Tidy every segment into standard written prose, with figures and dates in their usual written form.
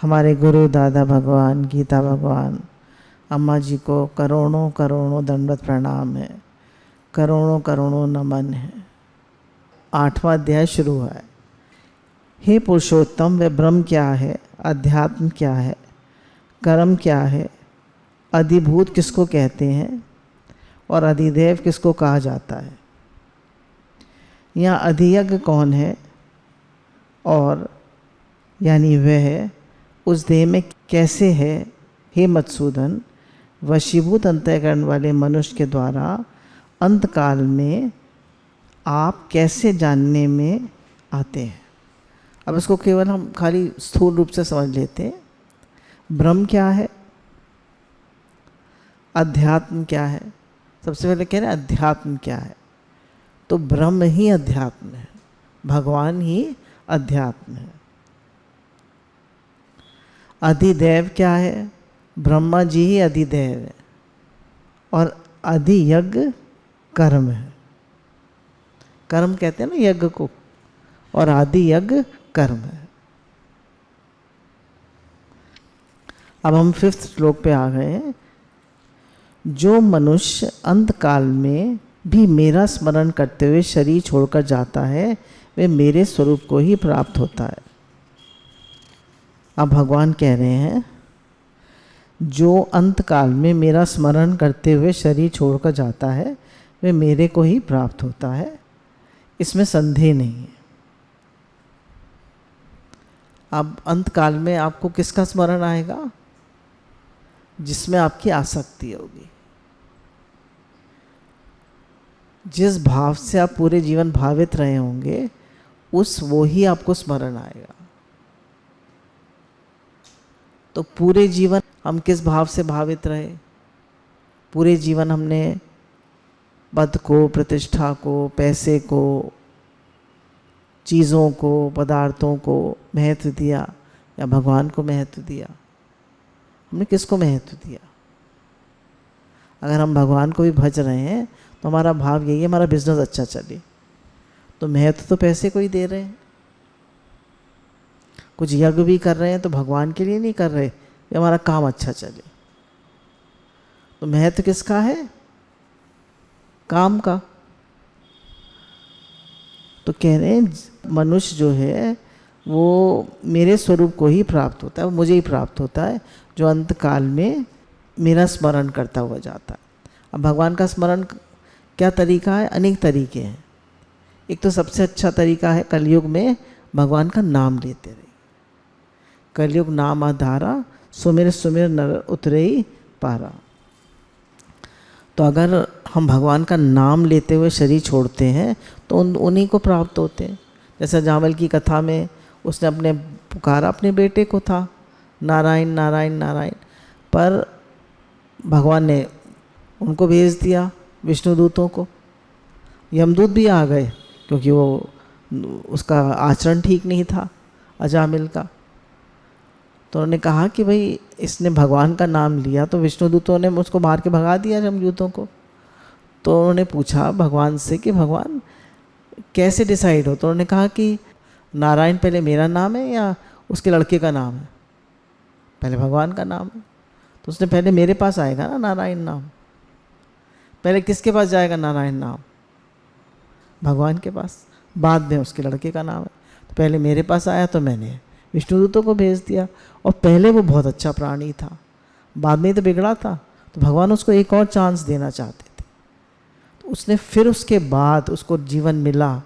हमारे गुरु दादा भगवान, गीता भगवान, अम्मा जी को करोड़ों करोड़ों दंडवत प्रणाम है, करोड़ों करोड़ों नमन है। 8वां अध्याय शुरू हुआ है। हे पुरुषोत्तम, वे ब्रह्म क्या है, अध्यात्म क्या है, कर्म क्या है, अधिभूत किसको कहते हैं और अधिदेव किसको कहा जाता है। यहाँ अधियज्ञ कौन है और यानी वह उस देह में कैसे है। हे मधुसूदन, वशीभूत अंतःकरण वाले मनुष्य के द्वारा अंतकाल में आप कैसे जानने में आते हैं। अब इसको केवल हम खाली स्थूल रूप से समझ लेते हैं। ब्रह्म क्या है, अध्यात्म क्या है। सबसे पहले कह रहे हैं अध्यात्म क्या है, तो ब्रह्म ही अध्यात्म है, भगवान ही अध्यात्म है। अधिदेव क्या है, ब्रह्मा जी ही अधिदेव है और अधियज्ञ कर्म है। कर्म कहते हैं ना यज्ञ को, और अधियज्ञ कर्म है। अब हम 5th श्लोक पे आ गए हैं। जो मनुष्य अंतकाल में भी मेरा स्मरण करते हुए शरीर छोड़कर जाता है, वे मेरे स्वरूप को ही प्राप्त होता है। अब भगवान कह रहे हैं जो अंतकाल में मेरा स्मरण करते हुए शरीर छोड़कर जाता है, वे मेरे को ही प्राप्त होता है, इसमें संदेह नहीं है। अब अंतकाल में आपको किसका स्मरण आएगा, जिसमें आपकी आसक्ति होगी। जिस भाव से आप पूरे जीवन भावित रहे होंगे, वो ही आपको स्मरण आएगा। तो पूरे जीवन हम किस भाव से भावित रहे। पूरे जीवन हमने पद को, प्रतिष्ठा को, पैसे को, चीज़ों को, पदार्थों को महत्व दिया या भगवान को महत्व दिया। हमने किसको महत्व दिया। अगर हम भगवान को भी भज रहे हैं तो हमारा भाव यही है हमारा बिजनेस अच्छा चले, तो महत्व तो पैसे को ही दे रहे हैं। कुछ यज्ञ भी कर रहे हैं तो भगवान के लिए नहीं कर रहे, ये हमारा काम अच्छा चले। तो महत्व किसका है, काम का। तो कह रहे हैं मनुष्य जो है वो मेरे स्वरूप को ही प्राप्त होता है, वो मुझे ही प्राप्त होता है, जो अंतकाल में मेरा स्मरण करता हुआ जाता है। अब भगवान का स्मरण क्या तरीका है, अनेक तरीके हैं। एक तो सबसे अच्छा तरीका है कलयुग में भगवान का नाम लेते रहिए। कलयुग नाम आधारा, सुमिर सुमिर नर उतरे पारा। तो अगर हम भगवान का नाम लेते हुए शरीर छोड़ते हैं तो उन्हीं को प्राप्त होते हैं। जैसे जामल की कथा में उसने अपने पुकारा अपने बेटे को था, नारायण नारायण नारायण, पर भगवान ने उनको भेज दिया विष्णुदूतों को। यमदूत भी आ गए क्योंकि वो उसका आचरण ठीक नहीं था अजामिल का। तो उन्होंने कहा कि भाई इसने भगवान का नाम लिया, तो विष्णुदूतों ने उसको मार के भगा दिया यमदूतों को। तो उन्होंने पूछा भगवान से कि भगवान कैसे डिसाइड हो। तो उन्होंने कहा कि नारायण पहले मेरा नाम है या उसके लड़के का नाम है। पहले भगवान का नाम है, तो उसने पहले मेरे पास आएगा ना नारायण नाम। पहले किसके पास जाएगा नारायण नाम, भगवान के पास, बाद में उसके लड़के का नाम है। तो पहले मेरे पास आया तो मैंने विष्णुदूतों को भेज दिया। और पहले वो बहुत अच्छा प्राणी था, बाद में तो बिगड़ा था, तो भगवान उसको एक और चांस देना चाहते थे। तो उसने फिर उसके बाद उसको जीवन मिला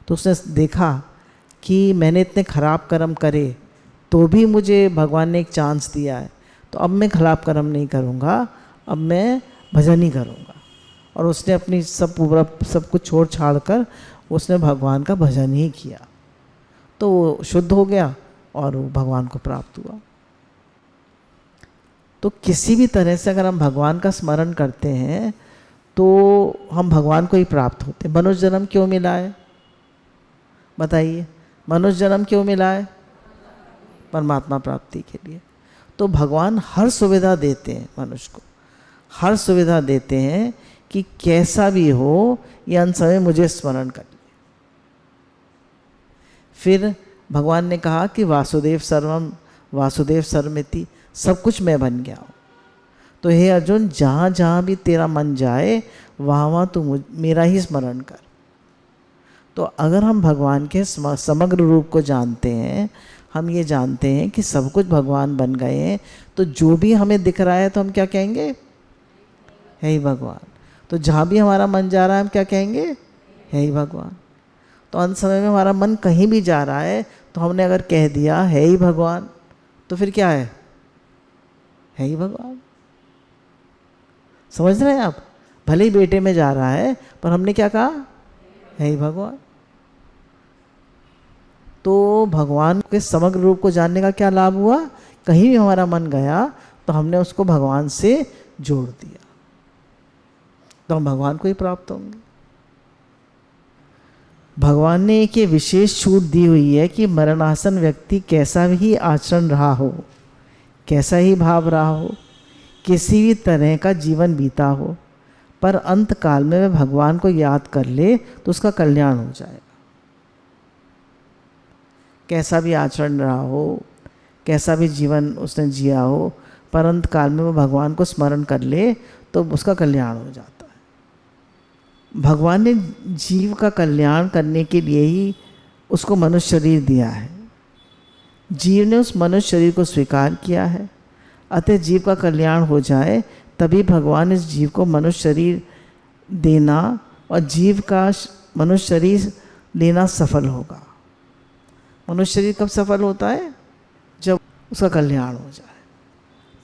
तो उसने देखा कि मैंने इतने खराब कर्म करे तो भी मुझे भगवान ने एक चांस दिया है, तो अब मैं खराब कर्म नहीं करूँगा, अब मैं भजन ही करूँगा। और उसने अपनी सब कुछ छोड़ छाड़ कर उसने भगवान का भजन ही किया, तो वो शुद्ध हो गया और वो भगवान को प्राप्त हुआ। तो किसी भी तरह से अगर हम भगवान का स्मरण करते हैं तो हम भगवान को ही प्राप्त होते हैं। मनुष्य जन्म क्यों मिला है, बताइए, मनुष्य जन्म क्यों मिला है, परमात्मा प्राप्ति के लिए। तो भगवान हर सुविधा देते हैं मनुष्य को, हर सुविधा देते हैं कि कैसा भी हो ये अंत समय मुझे स्मरण कर ले। फिर भगवान ने कहा कि वासुदेव सर्वम वासुदेव सर्वमिति, सब कुछ मैं बन गया हूँ। तो हे अर्जुन, जहाँ जहाँ भी तेरा मन जाए वहाँ वहाँ तू मेरा ही स्मरण कर। तो अगर हम भगवान के समग्र रूप को जानते हैं, हम ये जानते हैं कि सब कुछ भगवान बन गए हैं, तो जो भी हमें दिख रहा है तो हम क्या कहेंगे? है ही भगवान। तो जहाँ भी हमारा मन जा रहा है हम क्या कहेंगे? है ही भगवान। तो अंत समय में हमारा मन कहीं भी जा रहा है तो हमने अगर कह दिया है ही भगवान, तो फिर क्या है ही भगवान। समझ रहे हैं आप? भले ही बेटे में जा रहा है पर हमने क्या कहा? है ही भगवान। तो भगवान के समग्र रूप को जानने का क्या लाभ हुआ? कहीं भी हमारा मन गया तो हमने उसको भगवान से जोड़ दिया, तो हम भगवान को ही प्राप्त होंगे। भगवान ने एक ये विशेष छूट दी हुई है कि मरणासन व्यक्ति कैसा भी आचरण रहा हो, कैसा ही भाव रहा हो, किसी भी तरह का जीवन बीता हो, पर अंत काल में वह भगवान को याद कर ले तो उसका कल्याण हो जाएगा। कैसा भी आचरण रहा हो, कैसा भी जीवन उसने जिया हो, पर अंत काल में वो भगवान को स्मरण कर ले तो उसका कल्याण हो जाता है। भगवान ने जीव का कल्याण करने के लिए ही उसको मनुष्य शरीर दिया है। जीव ने उस मनुष्य शरीर को स्वीकार किया है, अतः जीव का कल्याण हो जाए तभी भगवान इस जीव को मनुष्य शरीर देना और जीव का मनुष्य शरीर लेना सफल होगा। मनुष्य शरीर कब सफल होता है? जब उसका कल्याण हो जाए।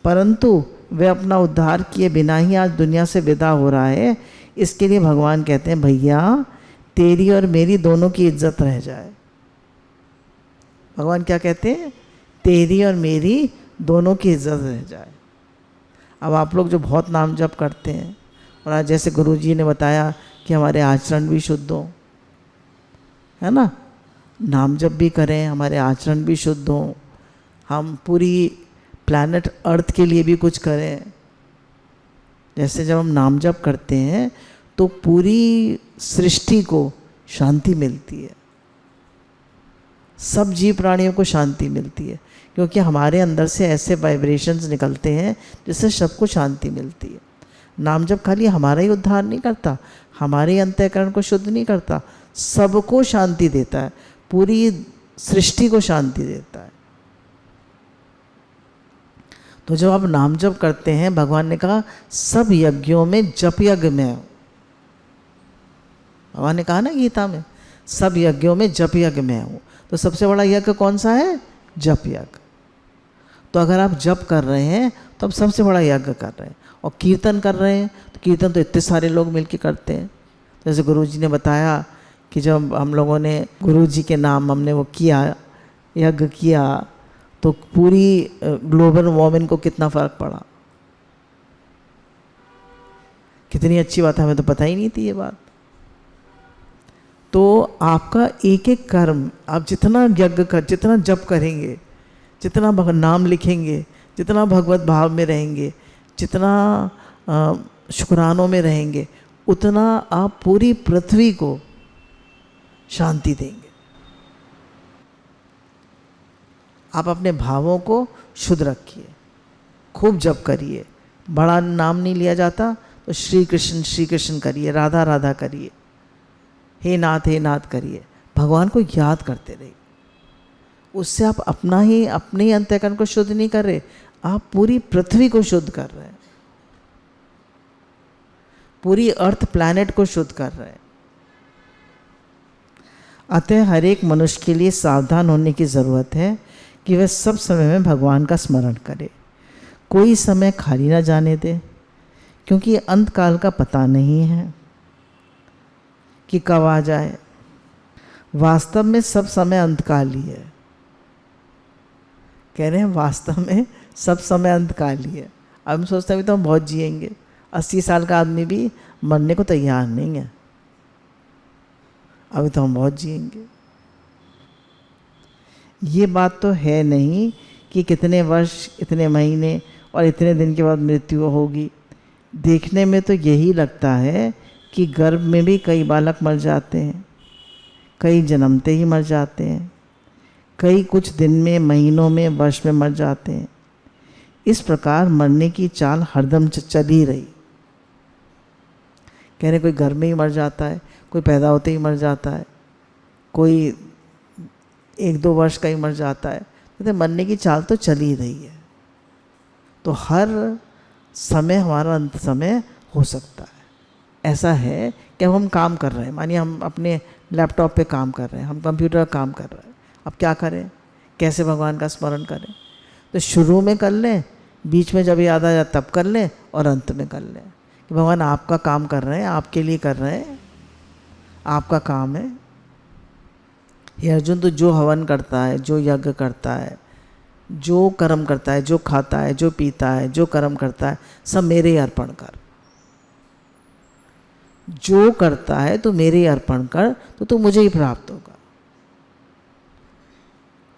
परंतु वह अपना उद्धार किए बिना ही आज दुनिया से विदा हो रहा है, इसके लिए भगवान कहते हैं भैया तेरी और मेरी दोनों की इज्जत रह जाए। भगवान क्या कहते हैं? तेरी और मेरी दोनों की इज्जत रह जाए। अब आप लोग जो बहुत नाम जप करते हैं, और आज जैसे गुरुजी ने बताया कि हमारे आचरण भी शुद्ध हो, है ना, नाम जप भी करें, हमारे आचरण भी शुद्ध हो, हम पूरी प्लैनेट अर्थ के लिए भी कुछ करें। जैसे जब हम नाम जप करते हैं तो पूरी सृष्टि को शांति मिलती है, सब जीव प्राणियों को शांति मिलती है, क्योंकि हमारे अंदर से ऐसे वाइब्रेशंस निकलते हैं जिससे सबको शांति मिलती है। नाम जप खाली हमारा ही उद्धार नहीं करता, हमारे अंतःकरण को शुद्ध नहीं करता, सबको शांति देता है, पूरी सृष्टि को शांति देता है। तो जब आप नाम जप करते हैं, भगवान ने कहा सब यज्ञों में जप यज्ञ में, भगवान ने कहा ना गीता में, सब यज्ञों में जप यज्ञ में हूँ। तो सबसे बड़ा यज्ञ कौन सा है? जप यज्ञ। तो अगर आप जप कर रहे हैं तो आप सबसे बड़ा यज्ञ कर रहे हैं। और कीर्तन कर रहे हैं तो कीर्तन तो इतने सारे लोग मिलकर करते हैं। जैसे गुरुजी ने बताया कि जब हम लोगों ने गुरुजी के नाम हमने वो किया, यज्ञ किया, तो पूरी ग्लोबल वार्मिंग को कितना फ़र्क पड़ा। कितनी अच्छी बात है, हमें तो पता ही नहीं थी ये बात। तो आपका एक एक कर्म, आप जितना यज्ञ कर, जितना जप करेंगे, जितना नाम लिखेंगे, जितना भगवत भाव में रहेंगे, जितना शुक्रानों में रहेंगे, उतना आप पूरी पृथ्वी को शांति देंगे। आप अपने भावों को शुद्ध रखिए, खूब जप करिए। बड़ा नाम नहीं लिया जाता तो श्री कृष्ण करिए, राधा राधा करिए, हे नाथ करिए, भगवान को याद करते रहिए। उससे आप अपने ही अंतःकरण को शुद्ध नहीं कर रहे, आप पूरी पृथ्वी को शुद्ध कर रहे हैं, पूरी अर्थ प्लैनेट को शुद्ध कर रहे हैं। अतः हर एक मनुष्य के लिए सावधान होने की ज़रूरत है कि वह सब समय में भगवान का स्मरण करे, कोई समय खाली ना जाने दे, क्योंकि अंत काल का पता नहीं है कि कब आ जाए। वास्तव में सब समय अंतकाल ही है। कह रहे हैं वास्तव में सब समय अंतकाल ही है। अब हम सोचते हैं अभी तो हम बहुत जिएंगे, 80 साल का आदमी भी मरने को तैयार नहीं है, अभी तो हम बहुत जिएंगे। ये बात तो है नहीं कि कितने वर्ष, इतने महीने और इतने दिन के बाद मृत्यु होगी। देखने में तो यही लगता है कि गर्भ में भी कई बालक मर जाते हैं, कई जन्मते ही मर जाते हैं, कई कुछ दिन में, महीनों में, वर्ष में मर जाते हैं। इस प्रकार मरने की चाल हरदम चल ही रही। कह रहे कोई घर में ही मर जाता है, कोई पैदा होते ही मर जाता है, कोई 1-2 वर्ष का ही मर जाता है। तो मरने की चाल तो चल ही रही है। तो हर समय हमारा अंत समय हो सकता है। ऐसा है कि अब हम काम कर रहे हैं, मानिए हम अपने लैपटॉप पे काम कर रहे हैं, हम कंप्यूटर पर काम कर रहे हैं। अब क्या करें, कैसे भगवान का स्मरण करें? तो शुरू में कर लें, बीच में जब याद आ जाए तब कर लें, और अंत में कर लें कि भगवान आपका काम कर रहे हैं, आपके लिए कर रहे हैं, आपका काम है। ये अर्जुन, तो जो हवन करता है, जो यज्ञ करता है, जो कर्म करता है, जो खाता है, जो पीता है, जो कर्म करता है, सब मेरे ही अर्पण कर। जो करता है तो मेरे ही अर्पण कर, तो तू मुझे ही प्राप्त होगा।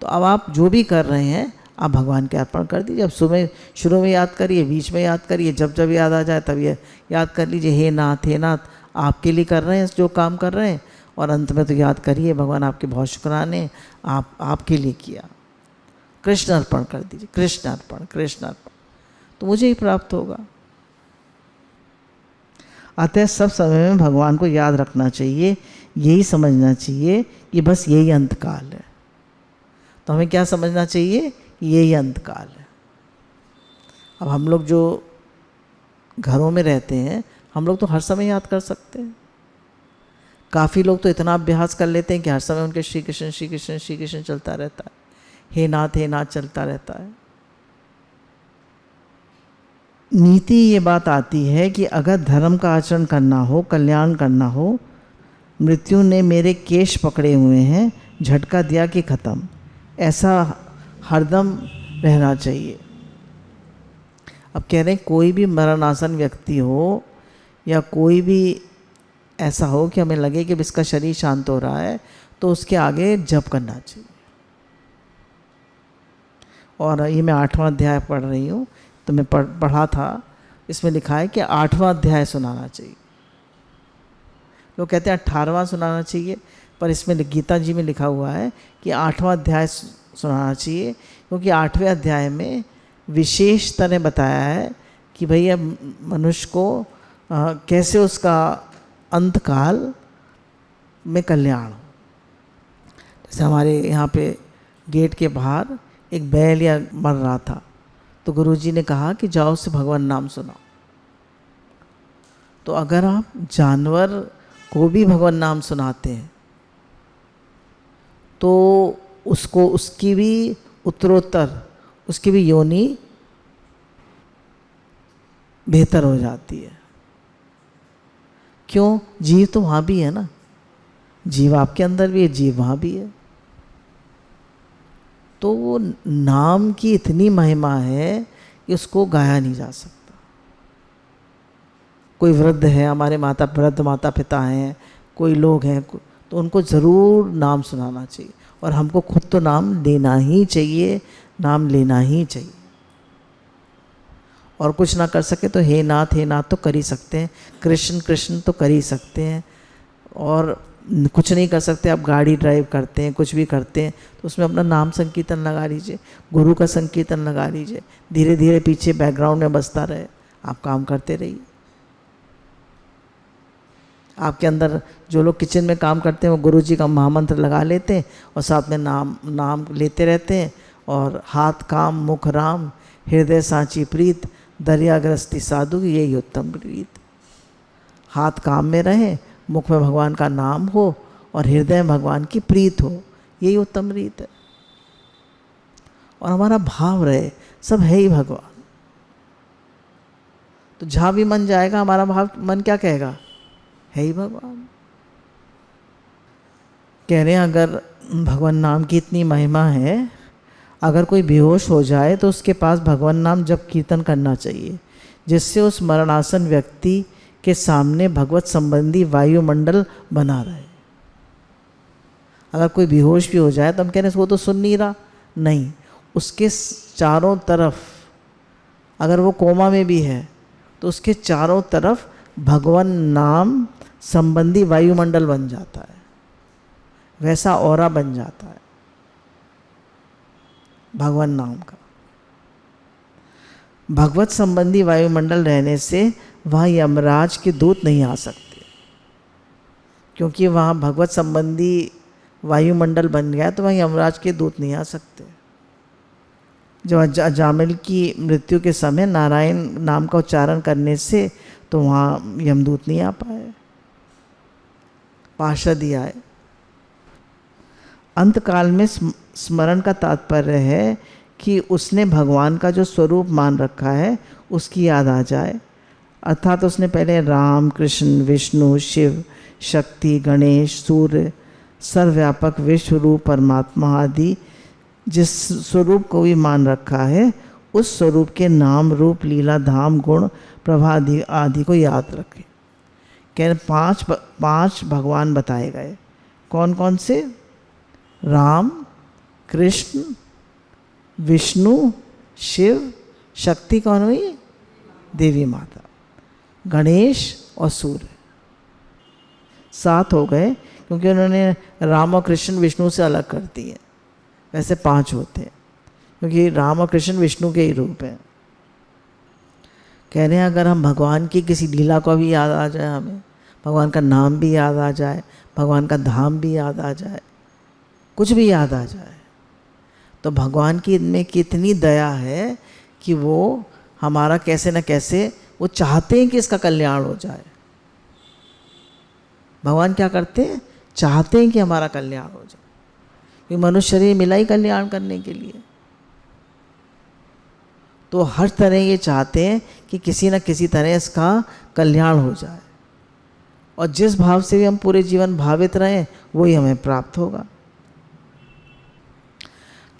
तो अब आप जो भी कर रहे हैं आप भगवान के अर्पण कर दीजिए। अब सुबह शुरू में याद करिए, बीच में याद करिए, जब जब याद आ जाए तब ये याद कर लीजिए, हे नाथ आपके लिए कर रहे हैं जो काम कर रहे हैं। और अंत में तो याद करिए, भगवान आपके बहुत शुक्राने, आपके लिए किया। कृष्ण अर्पण कर दीजिए, कृष्ण अर्पण, कृष्ण अर्पण, तो मुझे ही प्राप्त होगा। अतः सब समय में भगवान को याद रखना चाहिए, यही समझना चाहिए कि बस यही अंतकाल है। तो हमें क्या समझना चाहिए? यही अंतकाल है। अब हम लोग जो घरों में रहते हैं, हम लोग तो हर समय याद कर सकते हैं। काफ़ी लोग तो इतना अभ्यास कर लेते हैं कि हर समय उनके श्री कृष्ण श्री कृष्ण श्री कृष्ण चलता रहता है, हे नाथ चलता रहता है। नीति ये बात आती है कि अगर धर्म का आचरण करना हो, कल्याण करना हो, मृत्यु ने मेरे केश पकड़े हुए हैं, झटका दिया कि ख़त्म, ऐसा हरदम रहना चाहिए। अब कह रहे हैं कोई भी मरणासन व्यक्ति हो या कोई भी ऐसा हो कि हमें लगे कि इसका शरीर शांत हो रहा है, तो उसके आगे जप करना चाहिए। और ये मैं 8वां अध्याय पढ़ रही हूँ, तो मैं पढ़ा था, इसमें लिखा है कि 8वां अध्याय सुनाना चाहिए। लोग कहते हैं 18वां सुनाना चाहिए, पर इसमें गीता जी में लिखा हुआ है कि 8वां अध्याय सुनाना चाहिए, क्योंकि 8वें अध्याय में विशेष तरह बताया है कि भैया मनुष्य को कैसे उसका अंतकाल में कल्याण हो। जैसे हमारे यहाँ पे गेट के बाहर एक बैल या मर रहा था, तो गुरुजी ने कहा कि जाओ उससे भगवान नाम सुनाओ। तो अगर आप जानवर को भी भगवान नाम सुनाते हैं तो उसको, उसकी भी उत्तरोत्तर, उसकी भी योनि बेहतर हो जाती है। क्यों? जीव तो वहाँ भी है ना, जीव आपके अंदर भी है, जीव वहाँ भी है। तो वो नाम की इतनी महिमा है कि उसको गाया नहीं जा सकता। कोई वृद्ध है, हमारे वृद्ध माता पिता हैं, कोई लोग हैं, तो उनको ज़रूर नाम सुनाना चाहिए। और हमको खुद तो नाम लेना ही चाहिए, नाम लेना ही चाहिए। और कुछ ना कर सके तो हे नाथ तो कर ही सकते हैं, कृष्ण कृष्ण तो कर ही सकते हैं। और कुछ नहीं कर सकते, आप गाड़ी ड्राइव करते हैं, कुछ भी करते हैं, तो उसमें अपना नाम संकीर्तन लगा लीजिए, गुरु का संकीर्तन लगा लीजिए, धीरे धीरे पीछे बैकग्राउंड में बजता रहे, आप काम करते रहिए। आपके अंदर जो लोग किचन में काम करते हैं वो गुरु जी का महामंत्र लगा लेते हैं और साथ में नाम लेते रहते हैं। और हाथ काम मुख राम, हृदय सांची प्रीत, दरिया ग्रस्ती साधु, यही उत्तम प्रीत। हाथ काम में रहे, मुख में भगवान का नाम हो और हृदय में भगवान की प्रीत हो, यही उत्तम रीत है। और हमारा भाव रहे, सब है ही भगवान। तो जहाँ भी मन जाएगा हमारा भाव, मन क्या कहेगा? है ही भगवान। कह रहे हैं अगर भगवान नाम की इतनी महिमा है, अगर कोई बेहोश हो जाए तो उसके पास भगवान नाम जप कीर्तन करना चाहिए, जिससे उस मरणासन व्यक्ति के सामने भगवत संबंधी वायुमंडल बना रहे। अगर कोई बेहोश भी हो जाए तो हम कह रहे हैं वो तो सुन नहीं रहा, नहीं, उसके चारों तरफ, अगर वो कोमा में भी है तो उसके चारों तरफ भगवान नाम संबंधी वायुमंडल बन जाता है, वैसा ऑरा बन जाता है। भगवान नाम का। भगवत संबंधी वायुमंडल रहने से वहाँ यमराज के दूत नहीं आ सकते, क्योंकि वहाँ भगवत संबंधी वायुमंडल बन गया तो वहाँ यमराज के दूत नहीं आ सकते। जब अजामिल की मृत्यु के समय नारायण नाम का उच्चारण करने से तो वहाँ यमदूत नहीं आ पाए, पार्षद ही आए। अंतकाल में स्मरण का तात्पर्य है कि उसने भगवान का जो स्वरूप मान रखा है उसकी याद आ जाए, अर्थात उसने पहले राम, कृष्ण, विष्णु, शिव, शक्ति, गणेश, सूर्य, सर्वव्यापक विश्व रूप परमात्मा आदि जिस स्वरूप को भी मान रखा है उस स्वरूप के नाम, रूप, लीला, धाम, गुण, प्रभा आदि को याद रखें। कह रहे पांच भगवान बताए गए। कौन कौन से? राम, कृष्ण, विष्णु, शिव, शक्ति कौन हुई? देवी माता, गणेश और सूर्य। 7 हो गए, क्योंकि उन्होंने राम और कृष्ण विष्णु से अलग कर दिए। वैसे 5 होते हैं, क्योंकि राम और कृष्ण विष्णु के ही रूप हैं। कह रहे हैं अगर हम भगवान की किसी लीला को भी याद आ जाए, हमें भगवान का नाम भी याद आ जाए, भगवान का धाम भी याद आ जाए, कुछ भी याद आ जाए, तो भगवान की इनमें कितनी दया है कि वो हमारा कैसे न कैसे वो चाहते हैं कि इसका कल्याण हो जाए। भगवान क्या करते हैं? चाहते हैं कि हमारा कल्याण हो जाए, क्योंकि मनुष्य शरीर मिला ही कल्याण करने के लिए। तो हर तरह ये चाहते हैं कि किसी न किसी तरह इसका कल्याण हो जाए, और जिस भाव से भी हम पूरे जीवन भावित रहें वही हमें प्राप्त होगा।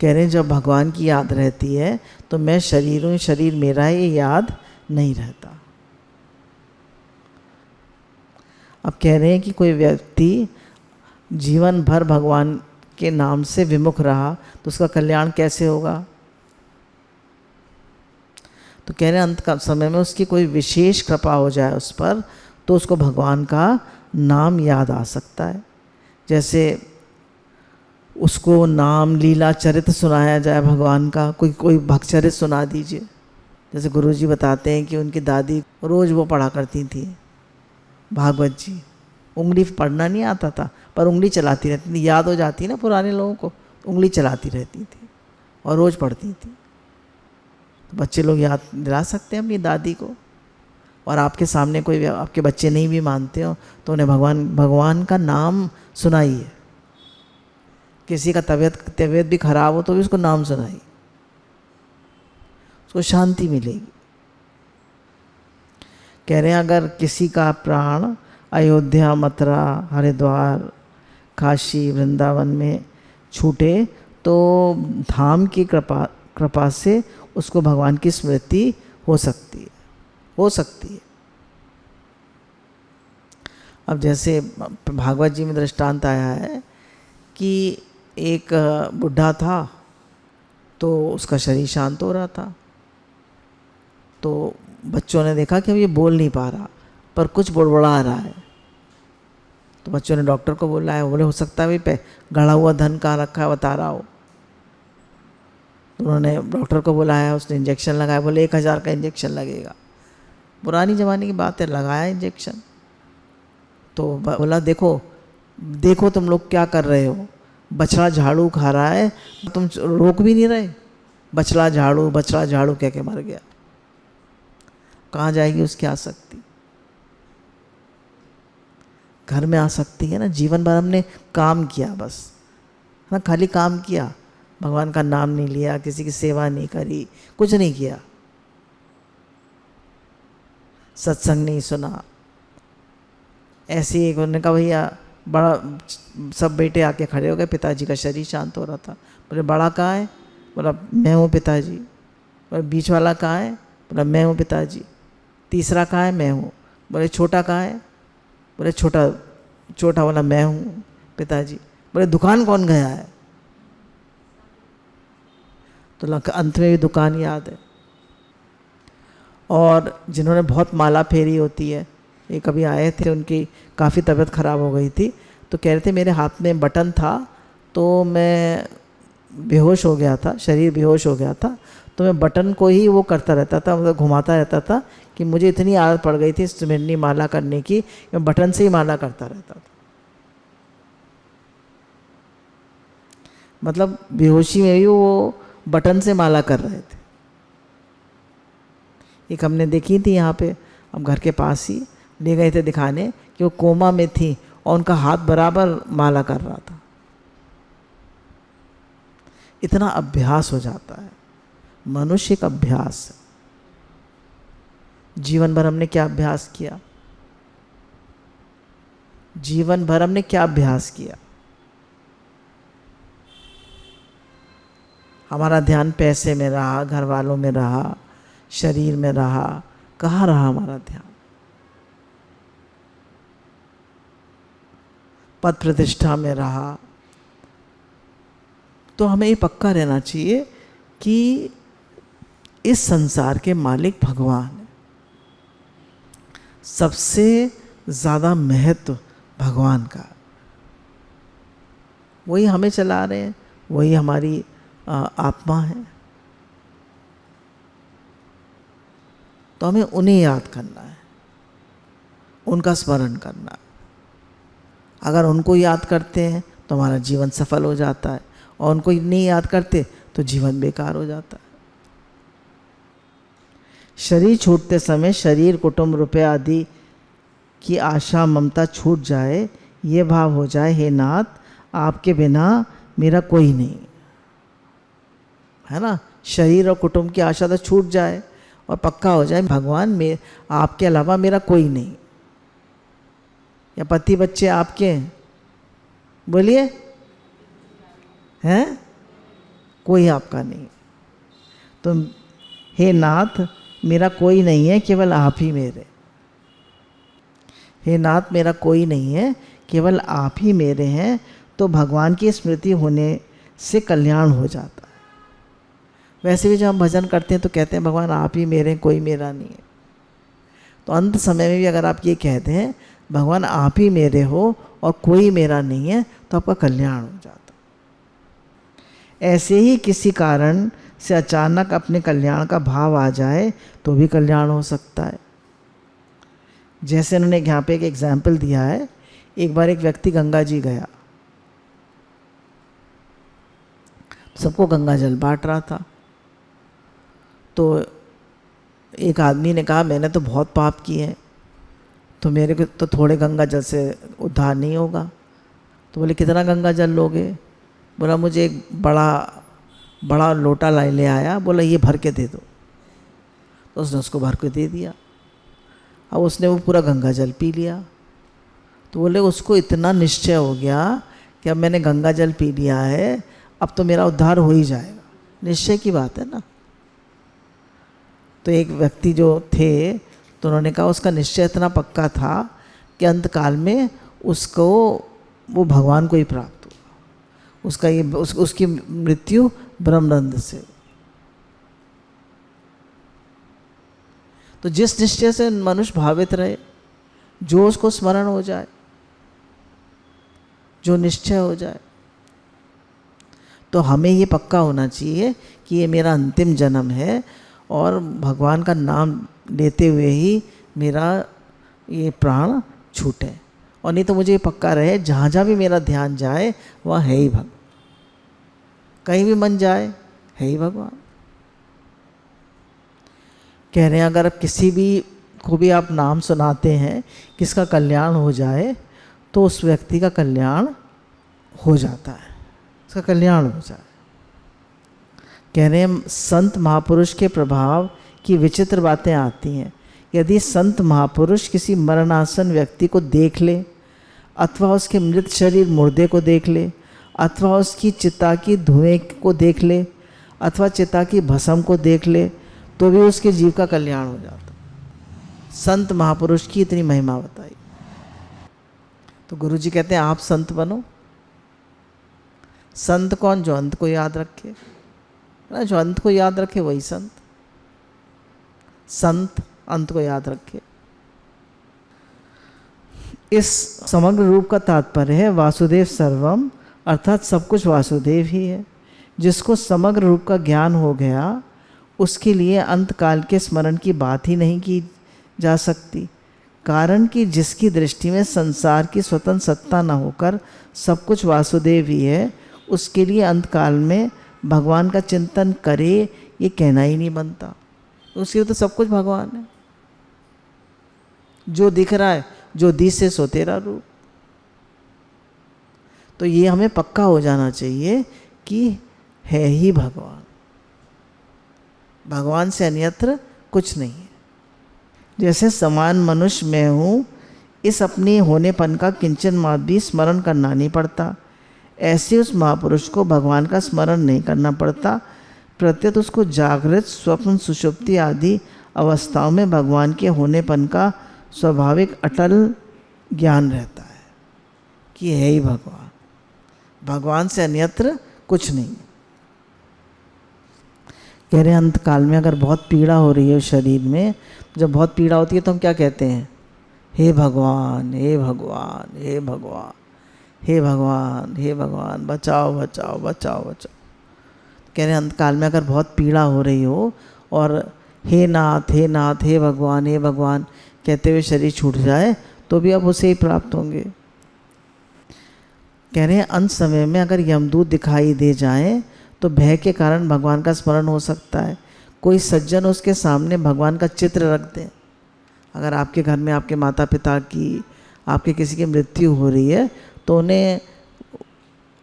कह रहे हैं जब भगवान की याद रहती है तो मैं शरीर हूँ, शरीर मेरा है, ये याद नहीं रहता। अब कह रहे हैं कि कोई व्यक्ति जीवन भर भगवान के नाम से विमुख रहा तो उसका कल्याण कैसे होगा? तो कह रहे हैं अंत का समय में उसकी कोई विशेष कृपा हो जाए उस पर, तो उसको भगवान का नाम याद आ सकता है। जैसे उसको नाम, लीला, चरित्र सुनाया जाए भगवान का, कोई भक्तचरित्र सुना दीजिए। जैसे गुरुजी बताते हैं कि उनकी दादी रोज़ वो पढ़ा करती थी भागवत जी। उंगली पढ़ना नहीं आता था, पर उंगली चलाती रहती थी, याद हो जाती ना पुराने लोगों को, उंगली चलाती रहती थी और रोज़ पढ़ती थी। तो बच्चे लोग याद दिला सकते हैं अपनी दादी को। और आपके सामने कोई आपके बच्चे नहीं भी मानते हो तो उन्हें भगवान का नाम सुनाइए। किसी का तबीयत भी खराब हो तो भी उसको नाम सुनाइए, उसको शांति मिलेगी। कह रहे हैं अगर किसी का प्राण अयोध्या, मथुरा, हरिद्वार, काशी, वृंदावन में छूटे तो धाम की कृपा से उसको भगवान की स्मृति हो सकती है। अब जैसे भागवत जी में दृष्टांत आया है कि एक बुढ़ा था तो उसका शरीर शांत हो रहा था, तो बच्चों ने देखा कि अब ये बोल नहीं पा रहा पर कुछ बुड़बुड़ा रहा है। तो बच्चों ने डॉक्टर को बोला है, बोले हो सकता है भाई गड़ा हुआ धन कहाँ रखा है बता रहा हो। तो उन्होंने डॉक्टर को बुलाया, उसने इंजेक्शन लगाया, बोले 1000 का इंजेक्शन लगेगा। पुरानी ज़माने की बात है, लगाया इंजेक्शन। तो बोला देखो तुम लोग क्या कर रहे हो, बछड़ा झाड़ू खा रहा है, तुम रोक भी नहीं रहे। बछड़ा झाड़ू कह के मर गया। कहाँ जाएगी उसकी आसक्ति? घर में आसक्ति है ना। जीवन भर हमने काम किया, बस ना, खाली काम किया, भगवान का नाम नहीं लिया, किसी की सेवा नहीं करी, कुछ नहीं किया, सत्संग नहीं सुना। ऐसे ही उन्होंने कहा भैया बड़ा, सब बेटे आके खड़े हो गए, पिताजी का शरीर शांत हो रहा था। बोले बड़ा कहाँ है? बोला मैं हूँ पिताजी। बोले बीच वाला कहाँ है? बोला मैं हूँ पिताजी। तीसरा कहाँ है? मैं हूँ। बोले छोटा कहाँ है? बोले छोटा वाला मैं हूँ पिताजी। बोले दुकान कौन गया है? तो अंत में भी दुकान याद है। और जिन्होंने बहुत माला फेरी होती है, ये कभी आए थे, उनकी काफ़ी तबीयत ख़राब हो गई थी, तो कह रहे थे मेरे हाथ में बटन था तो मैं बेहोश हो गया था, शरीर बेहोश हो गया था, तो मैं बटन को ही वो करता रहता था, मतलब घुमाता रहता था कि मुझे इतनी आदत पड़ गई थी सुमिरनी माला करने की, मैं बटन से ही माला करता रहता था। मतलब बेहोशी में भी वो बटन से माला कर रहे थे। एक हमने देखी थी यहाँ पे, हम घर के पास ही ले गए थे दिखाने कि वो कोमा में थी और उनका हाथ बराबर माला कर रहा था। इतना अभ्यास हो जाता है। मनुष्य एक अभ्यास है। जीवन भर हमने क्या अभ्यास किया? जीवन भर हमने क्या अभ्यास किया? हमारा ध्यान पैसे में रहा, घर वालों में रहा, शरीर में रहा, कहाँ रहा हमारा ध्यान? पद प्रतिष्ठा में रहा। तो हमें ये पक्का रहना चाहिए कि इस संसार के मालिक भगवान है। सबसे ज़्यादा महत्व भगवान का, वही हमें चला रहे हैं, वही हमारी आत्मा है। तो हमें उन्हें याद करना है, उनका स्मरण करना है। अगर उनको याद करते हैं तो हमारा जीवन सफल हो जाता है, और उनको नहीं याद करते तो जीवन बेकार हो जाता है। शरीर छूटते समय शरीर, कुटुंब, रुपये आदि की आशा ममता छूट जाए, ये भाव हो जाए, हे नाथ आपके बिना मेरा कोई नहीं, है ना। शरीर और कुटुंब की आशा तो छूट जाए और पक्का हो जाए भगवान में आपके अलावा मेरा कोई नहीं। या पति बच्चे आपके हैं, बोलिए, हैं? कोई आपका नहीं। तो हे नाथ मेरा कोई नहीं है, केवल आप ही मेरे। हे नाथ मेरा कोई नहीं है, केवल आप ही मेरे हैं। तो भगवान की स्मृति होने से कल्याण हो जाता है। वैसे भी जब हम भजन करते हैं तो कहते हैं भगवान आप ही मेरे हैं, कोई मेरा नहीं है। तो अंत समय में भी अगर आप ये कहते हैं भगवान आप ही मेरे हो और कोई मेरा नहीं है, तो आपका कल्याण हो जाता है। ऐसे ही किसी कारण से अचानक अपने कल्याण का भाव आ जाए तो भी कल्याण हो सकता है। जैसे उन्होंने यहाँ पे एक एग्जाम्पल दिया है। एक बार एक व्यक्ति गंगा जी गया, सबको गंगा जल बांट रहा था। तो एक आदमी ने कहा मैंने तो बहुत पाप किए हैं, तो मेरे को तो थोड़े गंगा जल से उद्धार नहीं होगा। तो बोले कितना गंगा जल लोगे? बोला मुझे एक बड़ा लोटा ले आया। बोला ये भर के दे दो। तो उसने उसको भर के दे दिया। अब उसने वो पूरा गंगा जल पी लिया। तो बोले उसको इतना निश्चय हो गया कि अब मैंने गंगा जल पी लिया है, अब तो मेरा उद्धार हो ही जाएगा। निश्चय की बात है ना। तो एक व्यक्ति जो थे तो उन्होंने कहा उसका निश्चय इतना पक्का था कि अंतकाल में उसको वो भगवान को ही प्राप्त हुआ। उसकी मृत्यु ब्रह्मनंद से। तो जिस निश्चय से मनुष्य भावित रहे, जो उसको स्मरण हो जाए, जो निश्चय हो जाए, तो हमें ये पक्का होना चाहिए कि ये मेरा अंतिम जन्म है और भगवान का नाम लेते हुए ही मेरा ये प्राण छूटे। और नहीं तो मुझे ये पक्का रहे जहाँ जहाँ भी मेरा ध्यान जाए वहाँ है ही भगवान। कहीं भी मन जाए है ही भगवान। कह रहे हैं अगर किसी भी को भी आप नाम सुनाते हैं किसका कल्याण हो जाए तो उस व्यक्ति का कल्याण हो जाता है, उसका कल्याण हो जाए। कह रहे हैं संत महापुरुष के प्रभाव की विचित्र बातें आती हैं। यदि संत महापुरुष किसी मरणासन व्यक्ति को देख ले, अथवा उसके मृत शरीर मुर्दे को देख ले, अथवा उसकी चिता की धुएं को देख ले, अथवा चिता की भस्म को देख ले, तो भी उसके जीव का कल्याण हो जाता। संत महापुरुष की इतनी महिमा बताई। तो गुरुजी कहते हैं आप संत बनो। संत कौन? जो अंत को याद रखे ना, जो अंत को याद रखे वही संत। संत अंत को याद रखे। इस समग्र रूप का तात्पर्य है वासुदेव सर्वम, अर्थात सब कुछ वासुदेव ही है। जिसको समग्र रूप का ज्ञान हो गया, उसके लिए अंतकाल के स्मरण की बात ही नहीं की जा सकती। कारण कि जिसकी दृष्टि में संसार की स्वतंत्र सत्ता न होकर सब कुछ वासुदेव ही है, उसके लिए अंतकाल में भगवान का चिंतन करे ये कहना ही नहीं बनता। उसके लिए तो सब कुछ भगवान है, जो दिख रहा है, जो दिसे सो तेरा रूप। तो ये हमें पक्का हो जाना चाहिए कि है ही भगवान, भगवान से अन्यत्र कुछ नहीं है। जैसे समान मनुष्य मैं हूँ, इस अपने होनेपन का किंचन मात्र भी स्मरण करना नहीं पड़ता, ऐसे उस महापुरुष को भगवान का स्मरण नहीं करना पड़ता। प्रत्युत उसको जागृत, स्वप्न, सुषुप्ति आदि अवस्थाओं में भगवान के होनेपन का स्वाभाविक अटल ज्ञान रहता है कि है ही भगवान, भगवान से अन्यत्र कुछ नहीं। कह रहे अंतकाल में अगर बहुत पीड़ा हो रही है शरीर में, जब बहुत पीड़ा होती है तो हम क्या कहते हैं? हे भगवान, हे भगवान, हे भगवान, हे भगवान, हे भगवान, बचाओ बचाओ बचाओ बचाओ। कह रहे अंतकाल में अगर बहुत पीड़ा हो रही हो और हे नाथ, हे नाथ, हे भगवान, हे भगवान कहते हुए शरीर छूट जाए तो भी अब उसे ही प्राप्त होंगे। कह रहे हैं अंत समय में अगर यमदूत दिखाई दे जाए तो भय के कारण भगवान का स्मरण हो सकता है। कोई सज्जन उसके सामने भगवान का चित्र रख दे। अगर आपके घर में आपके माता पिता की, आपके किसी की मृत्यु हो रही है तो उन्हें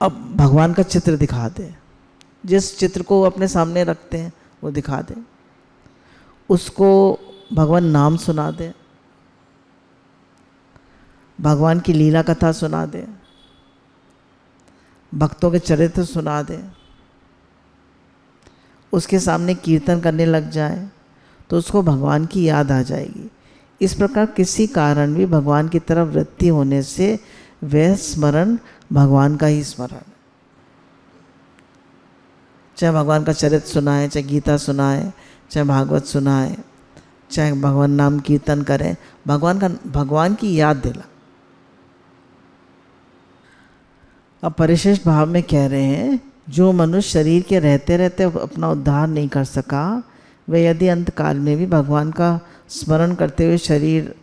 अब भगवान का चित्र दिखा दे, जिस चित्र को वो अपने सामने रखते हैं वो दिखा दे, उसको भगवान नाम सुना दे, भगवान की लीला कथा सुना दे, भक्तों के चरित्र सुना दे, उसके सामने कीर्तन करने लग जाए तो उसको भगवान की याद आ जाएगी। इस प्रकार किसी कारण भी भगवान की तरफ वृत्ति होने से वह स्मरण भगवान का ही स्मरण, चाहे भगवान का चरित्र सुनाए, चाहे गीता सुनाए, चाहे भागवत सुनाए, चाहे भगवान नाम कीर्तन करें, भगवान की याद दिला। अब परिशिष्ट भाव में कह रहे हैं जो मनुष्य शरीर के रहते रहते अपना उद्धार नहीं कर सका, वह यदि अंतकाल में भी भगवान का स्मरण करते हुए शरीर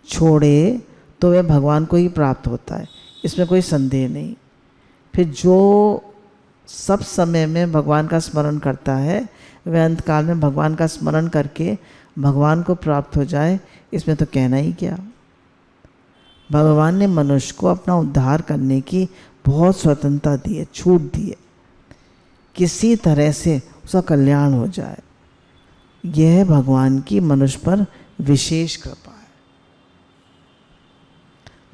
छोड़े तो वह भगवान को ही प्राप्त होता है, इसमें कोई संदेह नहीं। फिर जो सब समय में भगवान का स्मरण करता है वह अंतकाल में भगवान का स्मरण करके भगवान को प्राप्त हो जाए, इसमें तो कहना ही क्या। भगवान ने मनुष्य को अपना उद्धार करने की बहुत स्वतंत्रता दी है, छूट दी है, किसी तरह से उसका कल्याण हो जाए। यह भगवान की मनुष्य पर विशेष कृपा है।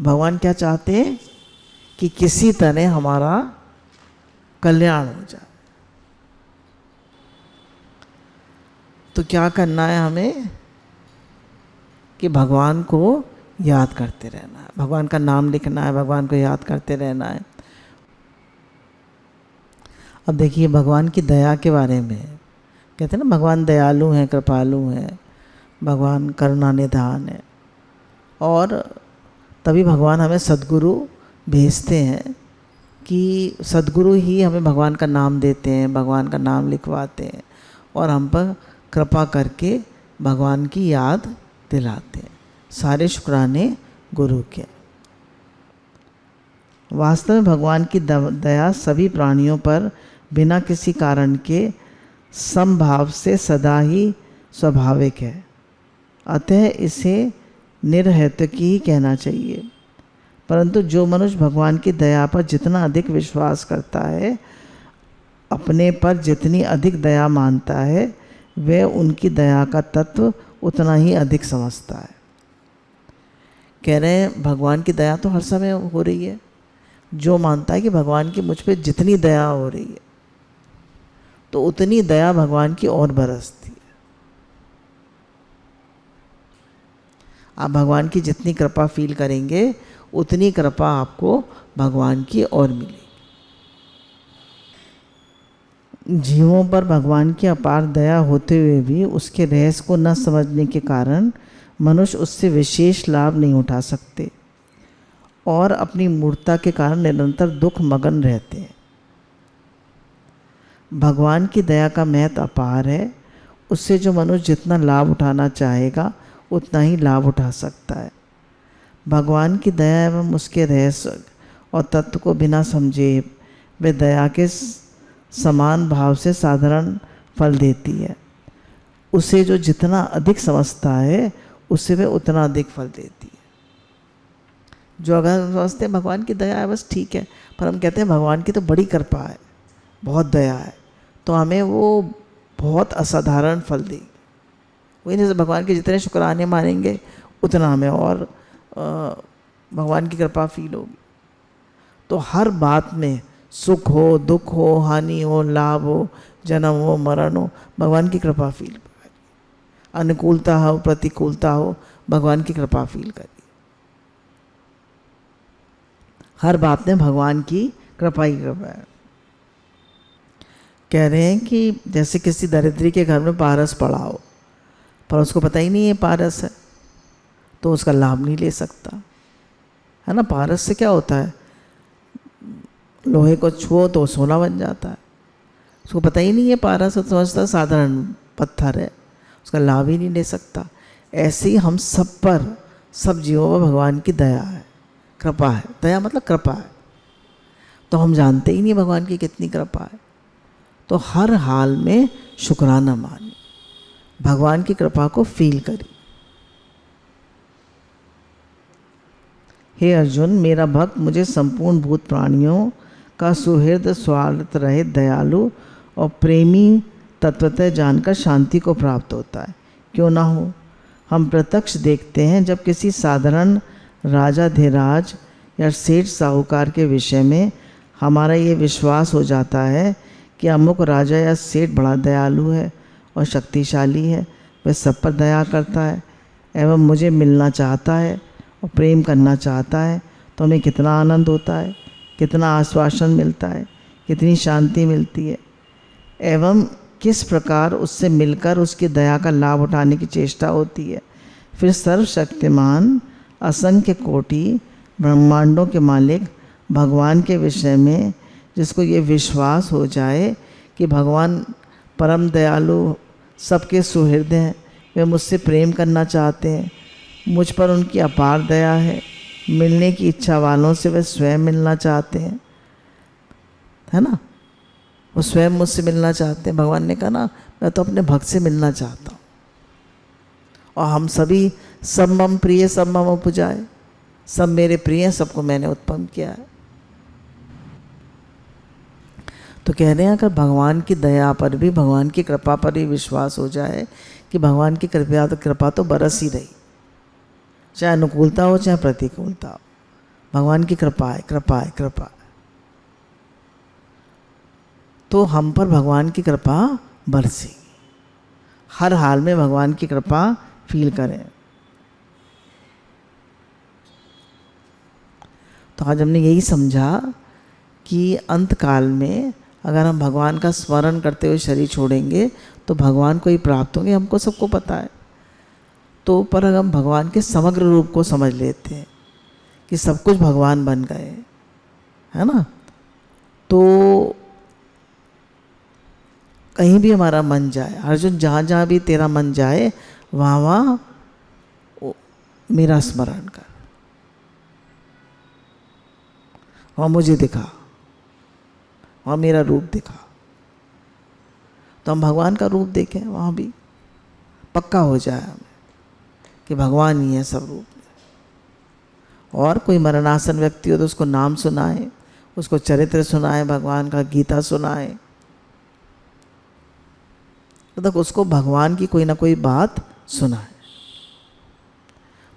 भगवान क्या चाहते हैं कि किसी तरह हमारा कल्याण हो जाए। तो क्या करना है हमें कि भगवान को याद करते रहना है, भगवान का नाम लिखना है, भगवान को याद करते रहना है। अब देखिए भगवान की दया के बारे में कहते हैं ना, भगवान दयालु हैं, कृपालु हैं, भगवान करुणा निधान है। और तभी भगवान हमें सद्गुरु भेजते हैं कि सद्गुरु ही हमें भगवान का नाम देते हैं, भगवान का नाम लिखवाते हैं और हम पर कृपा करके भगवान की याद दिलाते हैं। सारे शुक्राने गुरु के। वास्तव में भगवान की दया सभी प्राणियों पर बिना किसी कारण के समभाव से सदा ही स्वाभाविक है, अतः इसे निर्हेतुक ही कहना चाहिए। परंतु जो मनुष्य भगवान की दया पर जितना अधिक विश्वास करता है, अपने पर जितनी अधिक दया मानता है, वह उनकी दया का तत्व उतना ही अधिक समझता है। कह रहे हैं भगवान की दया तो हर समय हो रही है। जो मानता है कि भगवान की मुझ पर जितनी दया हो रही है तो उतनी दया भगवान की और बरसती है। आप भगवान की जितनी कृपा फील करेंगे उतनी कृपा आपको भगवान की और मिलेगी। जीवों पर भगवान की अपार दया होते हुए भी उसके रहस्य को न समझने के कारण मनुष्य उससे विशेष लाभ नहीं उठा सकते और अपनी मूर्खता के कारण निरंतर दुख मगन रहते हैं। भगवान की दया का महत्व अपार है। उससे जो मनुष्य जितना लाभ उठाना चाहेगा उतना ही लाभ उठा सकता है। भगवान की दया एवं उसके रहस्य और तत्व को बिना समझे वे दया के समान भाव से साधारण फल देती है। उसे जो जितना अधिक समझता है उससे वे उतना अधिक फल देती है। जो अगर हम समझते हैं भगवान की दया है बस ठीक है, पर हम कहते हैं भगवान की तो बड़ी कृपा है, बहुत दया है, तो हमें वो बहुत असाधारण फल देगी। वही नहीं, भगवान के जितने शुक्राने मानेंगे उतना हमें और भगवान की कृपा फील होगी। तो हर बात में सुख हो, दुख हो, हानि हो, लाभ हो, जन्म हो, मरण हो, भगवान की कृपा फील करिए। अनुकूलता हो, प्रतिकूलता हो, भगवान की कृपा फील करिए। हर बात में भगवान की कृपा ही कृपा है। कह रहे हैं कि जैसे किसी दरिद्री के घर में पारस पड़ा हो, पर उसको पता ही नहीं है पारस है, तो उसका लाभ नहीं ले सकता, है ना। पारस से क्या होता है, लोहे को छुओ तो सोना बन जाता है। उसको पता ही नहीं है पारस है, तो समझता साधारण पत्थर है, उसका लाभ ही नहीं ले सकता। ऐसे ही हम सब पर, सब जीवों पर भगवान की दया है, कृपा है। दया मतलब कृपा है, तो हम जानते ही नहीं भगवान की कितनी कृपा है। तो हर हाल में शुक्राना मानिए, भगवान की कृपा को फील करिए। हे अर्जुन, मेरा भक्त मुझे संपूर्ण भूत प्राणियों का सुहृद, स्वार्थ रहित, दयालु और प्रेमी तत्वतः जानकर शांति को प्राप्त होता है। क्यों ना हो। हम प्रत्यक्ष देखते हैं जब किसी साधारण राजाधिराज या सेठ साहूकार के विषय में हमारा ये विश्वास हो जाता है कि अमुक राजा या सेठ बड़ा दयालु है और शक्तिशाली है, वह सब पर दया करता है एवं मुझे मिलना चाहता है और प्रेम करना चाहता है, तो हमें कितना आनंद होता है, कितना आश्वासन मिलता है, कितनी शांति मिलती है, एवं किस प्रकार उससे मिलकर उसकी दया का लाभ उठाने की चेष्टा होती है। फिर सर्वशक्तिमान असंख्य कोटि ब्रह्मांडों के मालिक भगवान के विषय में जिसको ये विश्वास हो जाए कि भगवान परम दयालु, सबके सुहृद हैं, वे मुझसे प्रेम करना चाहते हैं, मुझ पर उनकी अपार दया है, मिलने की इच्छा वालों से वे स्वयं मिलना चाहते हैं, है ना। वो स्वयं मुझसे मिलना चाहते हैं। भगवान ने कहा ना, मैं तो अपने भक्त से मिलना चाहता हूँ। और हम सभी, सब मम प्रिय सब मम उपजाए, सब मेरे प्रिय हैं, सबको मैंने उत्पन्न किया है। तो कह रहे हैं अगर भगवान की दया पर भी, भगवान की कृपा पर भी विश्वास हो जाए कि भगवान की कृपा तो बरस ही रही, चाहे अनुकूलता हो चाहे प्रतिकूलता हो, भगवान की कृपा है, कृपा है, कृपा है। तो हम पर भगवान की कृपा बरसेगी। हर हाल में भगवान की कृपा फील करें। तो आज हमने यही समझा कि अंत काल में अगर हम भगवान का स्मरण करते हुए शरीर छोड़ेंगे तो भगवान को ही प्राप्त होंगे, हमको सबको पता है। तो पर अगर हम भगवान के समग्र रूप को समझ लेते हैं कि सब कुछ भगवान बन गए, है ना, तो कहीं भी हमारा मन जाए, अर्जुन जहाँ जहाँ भी तेरा मन जाए वहाँ वहाँ मेरा स्मरण कर, वहाँ मुझे दिखा, वहाँ मेरा रूप दिखा। तो हम भगवान का रूप देखें, वहाँ भी पक्का हो जाए हमें कि भगवान ही है सब रूप में। और कोई मरणासन व्यक्ति हो तो उसको नाम सुनाए, उसको चरित्र सुनाए, भगवान का गीता सुनाए, मतलब उसको भगवान की कोई ना कोई बात सुनाए,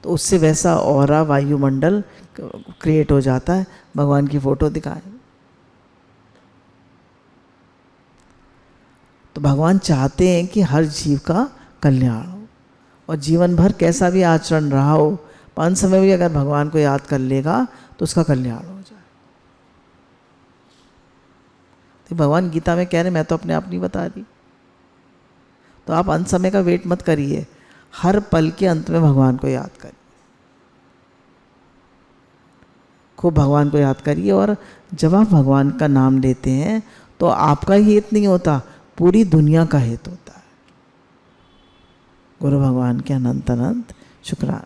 तो उससे वैसा ऑरा वायुमंडल क्रिएट हो जाता है। भगवान की फोटो दिखाए तो भगवान चाहते हैं कि हर जीव का कल्याण हो, और जीवन भर कैसा भी आचरण रहा हो, अंत समय भी अगर भगवान को याद कर लेगा तो उसका कल्याण हो जाए। तो भगवान गीता में कह रहे, मैं तो अपने आप नहीं बता रही। तो आप अंत समय का वेट मत करिए, हर पल के अंत में भगवान को याद करिए, खूब भगवान को याद करिए। और जब आप भगवान का नाम लेते हैं तो आपका हित नहीं होता, पूरी दुनिया का हित होता है। गुरु भगवान के अनंत अनंत शुक्राना।